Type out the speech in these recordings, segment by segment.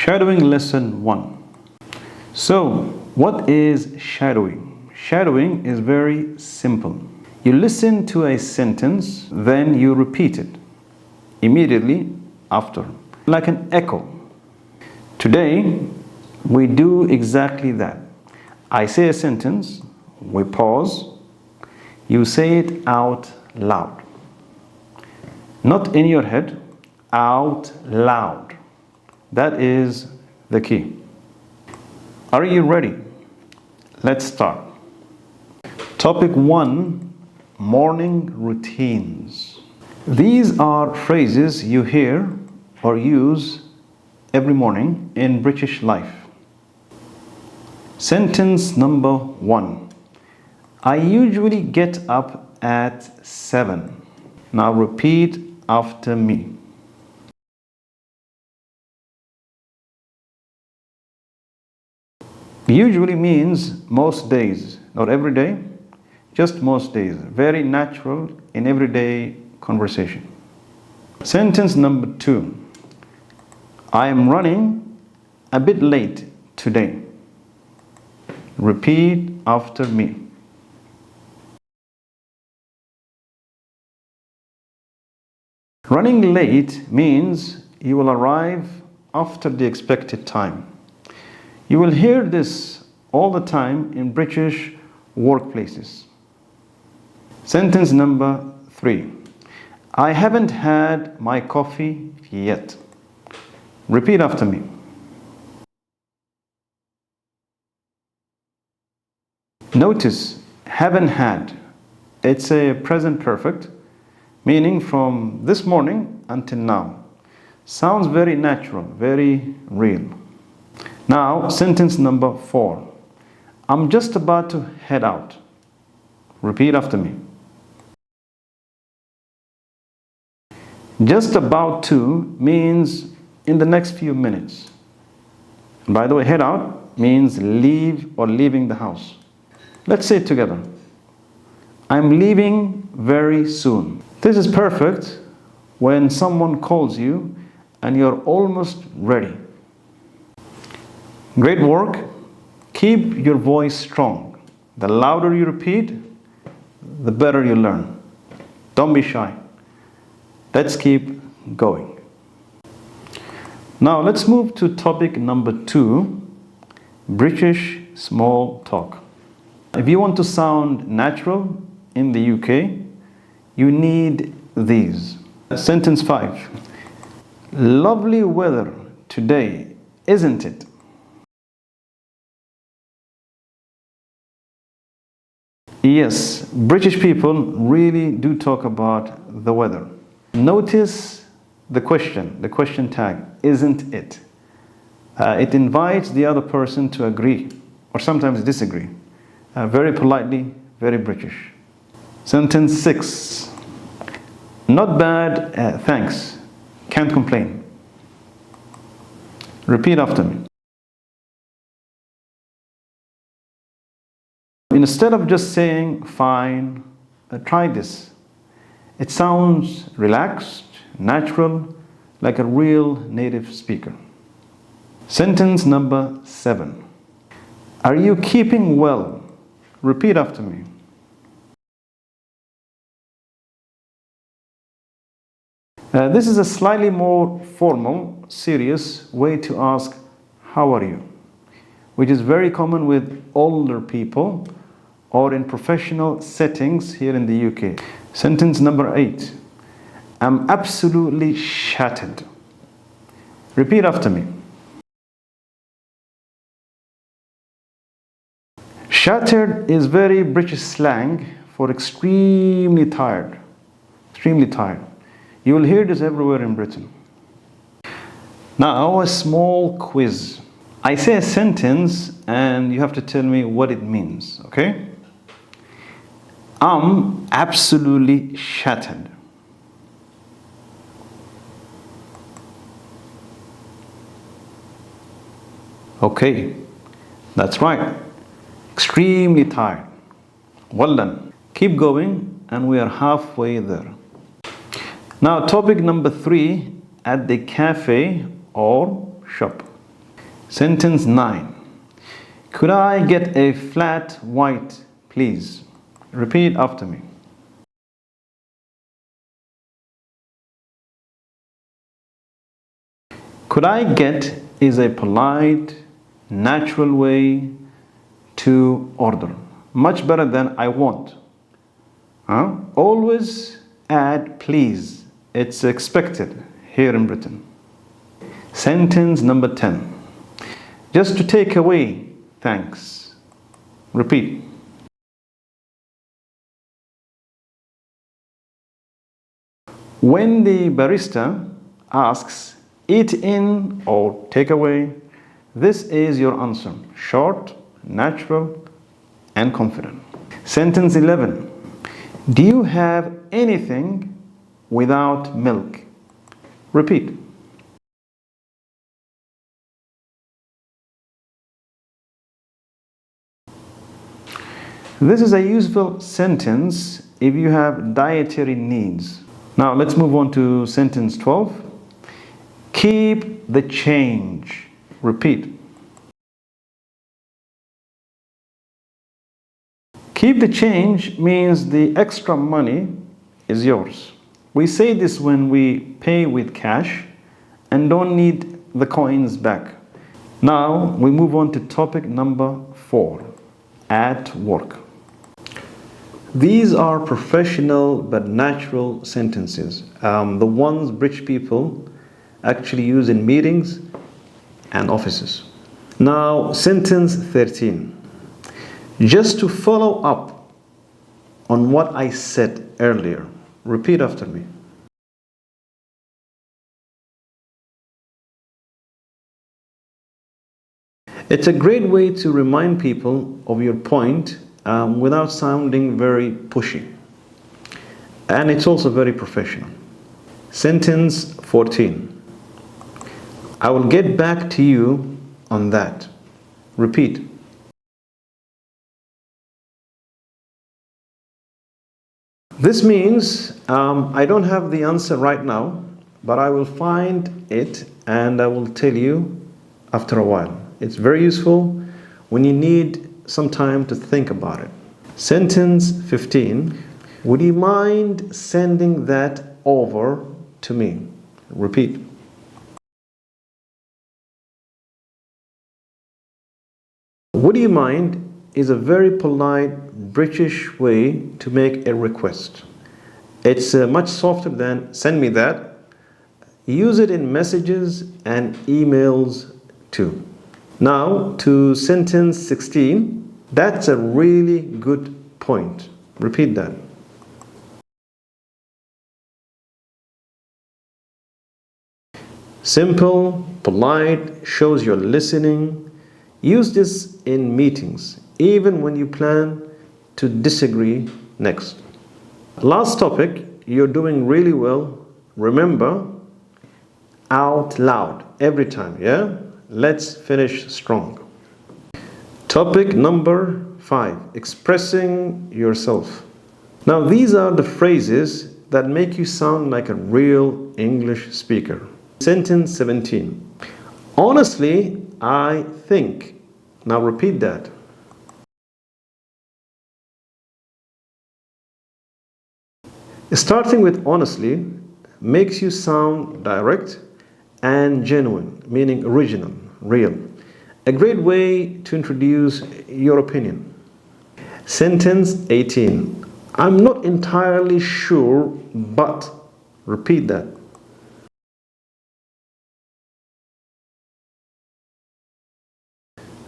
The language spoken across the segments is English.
Shadowing lesson 1. So, what is shadowing? Shadowing is very simple. You listen to a sentence, then you repeat it immediately after, like an echo. Today, we do exactly that. I say a sentence, we pause, you say it out loud. Not in your head, out loud. That is the key. Are you ready? Let's start. Topic 1, morning routines. These are phrases you hear or use every morning in British life. Sentence number 1. I usually get up at 7. Now repeat after me. Usually means most days, not every day, just most days. Very natural in everyday conversation. Sentence number 2. I am running a bit late today. Repeat after me. Running late means you will arrive after the expected time. You will hear this all the time in British workplaces. Sentence number 3. I haven't had my coffee yet. Repeat after me. Notice, haven't had. It's a present perfect, meaning from this morning until now. Sounds very natural, very real. Now, sentence number 4. I'm just about to head out. Repeat after me. Just about to means in the next few minutes. And by the way, head out means leave or leaving the house. Let's say it together. I'm leaving very soon. This is perfect when someone calls you and you're almost ready. Great work. Keep your voice strong. The louder you repeat, the better you learn. Don't be shy. Let's keep going. Now let's move to topic number 2, British small talk. If you want to sound natural in the UK, you need these. Sentence 5. Lovely weather today, isn't it? Yes, British people really do talk about the weather. Notice the question tag, isn't it? It invites the other person to agree or sometimes disagree. Very politely, very British. Sentence 6. Not bad, thanks. Can't complain. Repeat after me. Instead of just saying fine, try this. It sounds relaxed, natural, like a real native speaker. Sentence number 7. Are you keeping well? Repeat after me. This is a slightly more formal, serious way to ask, how are you? Which is very common with older people or in professional settings here in the UK. Sentence number 8. I'm absolutely shattered. Repeat after me. Shattered is very British slang for extremely tired. Extremely tired. You will hear this everywhere in Britain. Now, a small quiz. I say a sentence and you have to tell me what it means, okay? I'm absolutely shattered. Okay, that's right. Extremely tired. Well done. Keep going and we are halfway there. Now, topic number 3, at the cafe or shop. Sentence 9. Could I get a flat white, please? Repeat after me. Could I get is a polite, natural way to order. Much better than I want. Always add please. It's expected here in Britain. Sentence number 10. Just to take away, thanks. Repeat. When the barista asks, eat in or take away, this is your answer. Short, natural, and confident. Sentence 11. Do you have anything without milk? Repeat. This is a useful sentence if you have dietary needs. Now let's move on to sentence 12. Keep the change. Repeat. Keep the change means the extra money is yours. We say this when we pay with cash and don't need the coins back. Now we move on to topic number 4, at work. These are professional but natural sentences. The ones British people actually use in meetings and offices. Now, sentence 13. Just to follow up on what I said earlier. Repeat after me. It's a great way to remind people of your point without sounding very pushy. And it's also very professional. Sentence 14. I will get back to you on that. Repeat. This means I don't have the answer right now, but I will find it and I will tell you after a while. It's very useful when you need some time to think about it. Sentence 15. Would you mind sending that over to me? Repeat. Would you mind is a very polite British way to make a request. It's much softer than send me that. Use it in messages and emails too. Now to sentence 16. That's a really good point. Repeat that. Simple, polite, shows you're listening. Use this in meetings, even when you plan to disagree next. Last topic, you're doing really well. Remember, out loud every time, yeah? Let's finish strong. Topic number 5, expressing yourself. Now, these are the phrases that make you sound like a real English speaker. Sentence 17. Honestly, I think. Now repeat that. Starting with honestly makes you sound direct and genuine, meaning original, real. A great way to introduce your opinion. Sentence 18. I'm not entirely sure, but. Repeat that.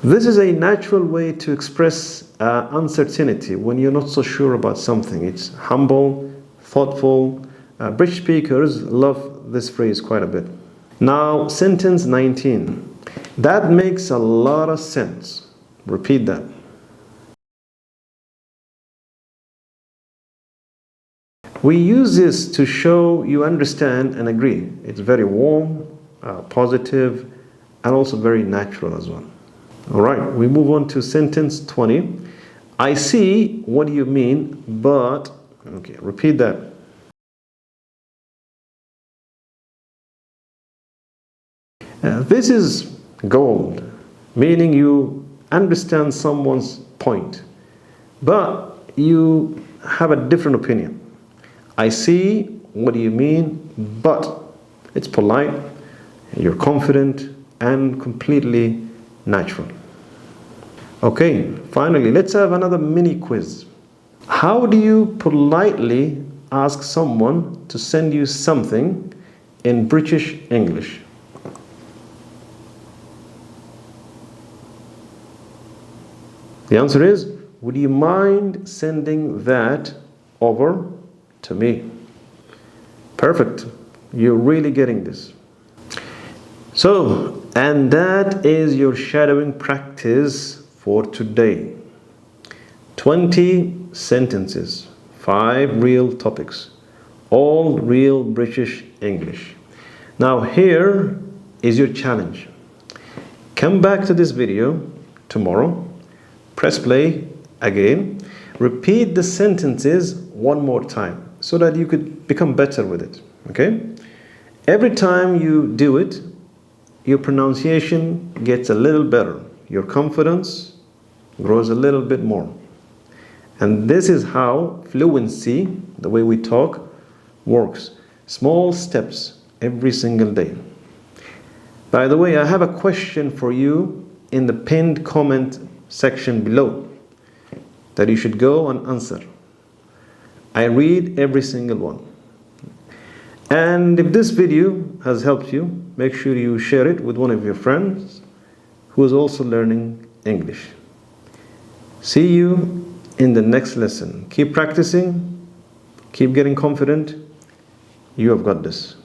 This is a natural way to express uncertainty when you're not so sure about something. It's humble, thoughtful. British speakers love this phrase quite a bit. Now, sentence 19. That makes a lot of sense. Repeat that. We use this to show you understand and agree. It's very warm, positive, and also very natural as well. All right, we move on to sentence 20. I see what you mean, but... Okay, repeat that. This is gold. meaning you understand someone's point, but you have a different opinion. I see what you mean, but it's polite, you're confident, and completely natural. Okay, finally, let's have another mini quiz. How do you politely ask someone to send you something in British English? The answer is, would you mind sending that over to me? Perfect. You're really getting this. So, and that is your shadowing practice for today. 20 sentences, 5 real topics, all real British English. Now here is your challenge. Come back to this video tomorrow, press play again, repeat the sentences one more time so that you could become better with it, okay? Every time you do it, your pronunciation gets a little better. Your confidence grows a little bit more. And this is how fluency, the way we talk, works. Small steps every single day. By the way, I have a question for you in the pinned comment section below that you should go and answer. I read every single one. And if this video has helped you, make sure you share it with one of your friends who is also learning English. See you in the next lesson. Keep practicing, keep getting confident. You have got this.